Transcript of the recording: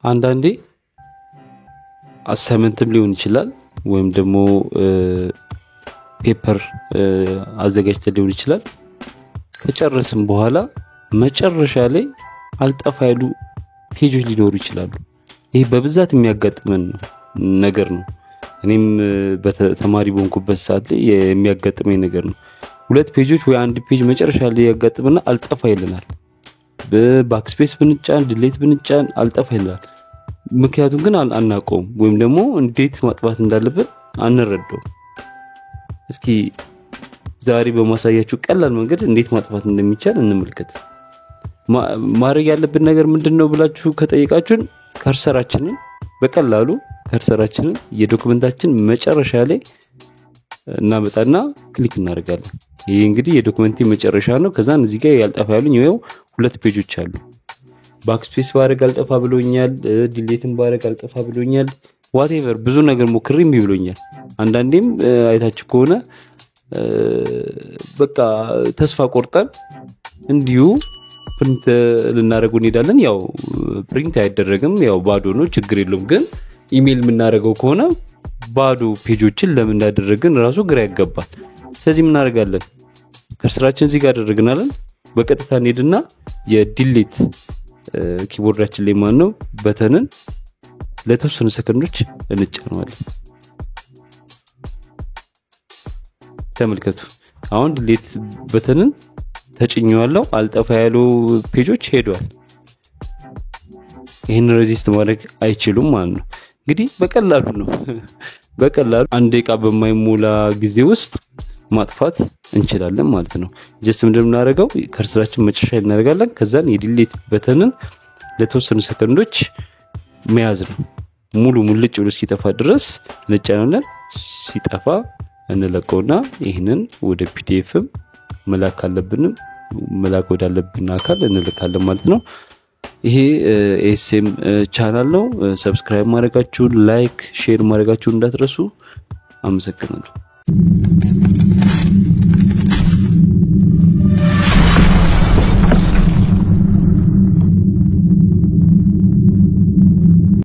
አንዳንዴ አሳይመንትም ሊሆን ይችላል ወይም ደግሞ ፔፐር አዘጋጅተን ሊሆን ይችላል ከጨረስን በኋላ መጨረሻ ላይ አልጠፋ ያሉ ፔጆች ሊኖሩ ይችላሉ። ይሄ በብዛት የሚያጋጥመን ነገር ነው። እኔም በተማሪ በሆንኩበት ሰዓት ላይ የሚያጋጥመኝ ነገር ነው። ሁለት ፔጆች ወይ አንድ ፔጅ መጨረሻ ላይ ያጋጥመና አልጠፋ ይለናል። በባክስፔስ ብንጫን ዲሌት ብንጫን አልጠፋ ይለናል። ምክንያቱም ግን አናውቀውም ወይም ደግሞ እንዴት ማጥፋት እንዳለብን አንረዳውም። እስኪ ዛሬ በማሳያችሁ ቀላል መንገድ እንዴት ማጥፋት እንደሚቻል እንመልከት። ማድረግ ያለብን ነገር ምንድነው ብላችሁ ከጠየቃችሁን ከርሰራችንን በቀላሉ ከርሰራችንን የዶክመንታችን መጨረሻ ላይ እናመጣና ክሊክ እናደርጋለን። ይሄ እንግዲህ የዶክመንቴ መጨረሻ ነው። ከዛን እዚህ ጋር ያልጠፋ ያሉኝ ይሄው ሁለት ፔጆች አሉ። ባክስፔስ ባረግ አልጠፋ ብሎኛል፣ ዲሌትን ባረግ አልጠፋ ብሎኛል። ዋትኤቨር ብዙ ነገር ሞክሬም ብሎኛል። አንዳንዴም አይታችሁ ከሆነ በቃ ተስፋ ቆርጠን እንዲሁ ፕሪንት ልናደርገው እንሄዳለን። ያው ፕሪንት አይደረግም፣ ያው ባዶ ነው፣ ችግር የለውም። ግን ኢሜል የምናደርገው ከሆነ ባዶ ፔጆችን ለምን እንዳደረግን ራሱ ግራ ያጋባል። ስለዚህ ምን እናደርጋለን? ከርሰራችን እዚህ ጋር አደረግናለን። በቀጥታ እንሄድና የዲሌት ኪቦርዳችን ላይ ማን ነው በተንን ለተወሰኑ ሰከንዶች እንጫነዋለን። ተመልከቱ። አሁን ዲሌት በተንን ተጭኘዋለሁ። አልጠፋ ያሉ ፔጆች ሄደዋል። ይሄን ሬዚስት ማድረግ አይችሉም ማለት ነው። እንግዲህ በቀላሉ ነው። በቀላሉ አንድ ደቂቃ በማይሞላ ጊዜ ውስጥ ማጥፋት እንችላለን ማለት ነው። ጀስት እንደምናደርገው ከርሰራችን መጨረሻ እናደርጋለን። ከዛን የዲሌት በተንን ለተወሰኑ ሰከንዶች መያዝ ነው። ሙሉ ሙልጭ ብሎ እስኪጠፋ ድረስ እንጫናለን። ሲጠፋ እንለቀውና ይሄንን ወደ ፒዲኤፍም መላክ አለብንም መላክ ወዳለብን አካል እንልካለን ማለት ነው። ይሄ ኤስኤም ቻናል ነው። ሰብስክራይብ ማድረጋችሁን፣ ላይክ፣ ሼር ማድረጋችሁን እንዳትረሱ። አመሰግናለሁ።